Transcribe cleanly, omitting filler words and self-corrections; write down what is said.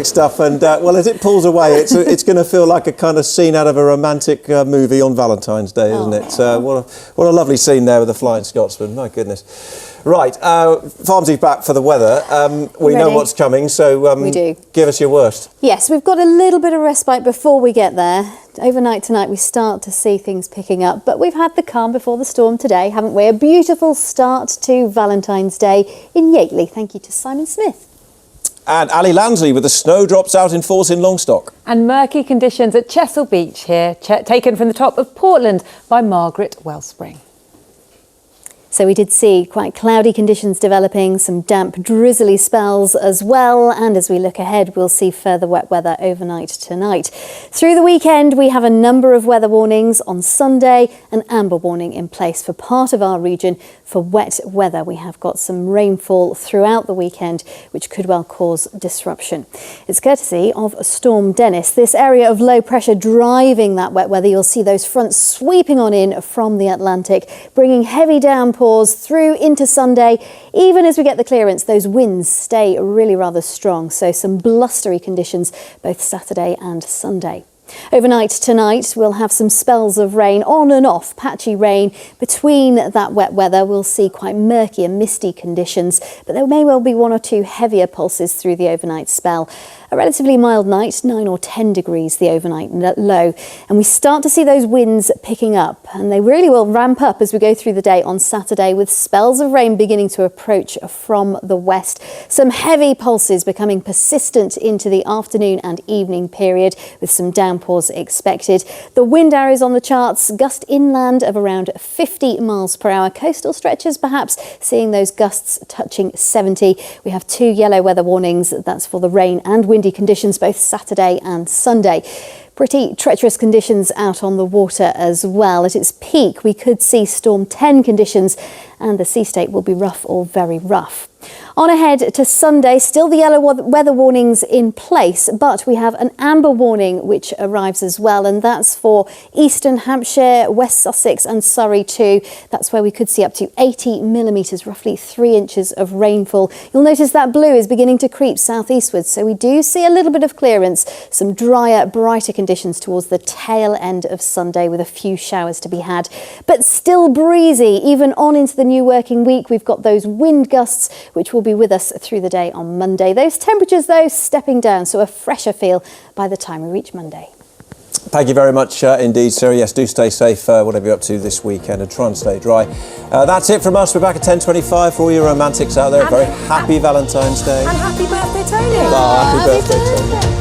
stuff, and well, as it pulls away, it's going to feel like a kind of scene out of a romantic movie on Valentine's Day, isn't it? What a lovely scene there with the Flying Scotsman. My goodness. Right, Farmsy's back for the weather. We know what's coming, so we do. Give us your worst. Yes, we've got a little bit of respite before we get there. Overnight tonight we start to see things picking up, but we've had the calm before the storm today, haven't we? A beautiful start to Valentine's Day in Yateley. Thank you to Simon Smith. And Ali Lansley with the snowdrops out in force in Longstock. And murky conditions at Chesil Beach here, taken from the top of Portland by Margaret Wellspring. So we did see quite cloudy conditions developing, some damp, drizzly spells as well. And as we look ahead, we'll see further wet weather overnight tonight. Through the weekend, we have a number of weather warnings. On Sunday, an amber warning in place for part of our region for wet weather. We have got some rainfall throughout the weekend, which could well cause disruption. It's courtesy of Storm Dennis. This area of low pressure driving that wet weather. You'll see those fronts sweeping on in from the Atlantic, bringing heavy downpours through into Sunday. Even as we get the clearance, those winds stay really rather strong. So some blustery conditions both Saturday and Sunday. Overnight tonight, we'll have some spells of rain, on and off, patchy rain. Between that wet weather, we'll see quite murky and misty conditions, but there may well be one or two heavier pulses through the overnight spell. A relatively mild night, 9 or 10 degrees the overnight low. And we start to see those winds picking up, and they really will ramp up as we go through the day on Saturday, with spells of rain beginning to approach from the west. Some heavy pulses becoming persistent into the afternoon and evening period, with some downpours expected. The wind arrows on the charts, gust inland of around 50 miles per hour. Coastal stretches perhaps seeing those gusts touching 70. We have 2 yellow weather warnings. That's for the rain and windy conditions both Saturday and Sunday. Pretty treacherous conditions out on the water as well. At its peak, we could see Storm 10 conditions, and the sea state will be rough or very rough. On ahead to Sunday, still the yellow weather warnings in place, but we have an amber warning which arrives as well, and that's for eastern Hampshire, West Sussex and Surrey too. That's where we could see up to 80 millimetres, roughly 3 inches of rainfall. You'll notice that blue is beginning to creep southeastwards, so we do see a little bit of clearance, some drier, brighter conditions towards the tail end of Sunday with a few showers to be had. But still breezy, even on into the new working week. We've got those wind gusts which will be with us through the day on Monday. Those temperatures, though, stepping down, so a fresher feel by the time we reach Monday. Thank you very much indeed, Sarah. Yes, do stay safe, whatever you're up to this weekend, and try and stay dry. That's it from us. We're back at 10:25 for all you romantics out there. Very happy Valentine's Day. And happy birthday, Tony. Happy birthday, Tony.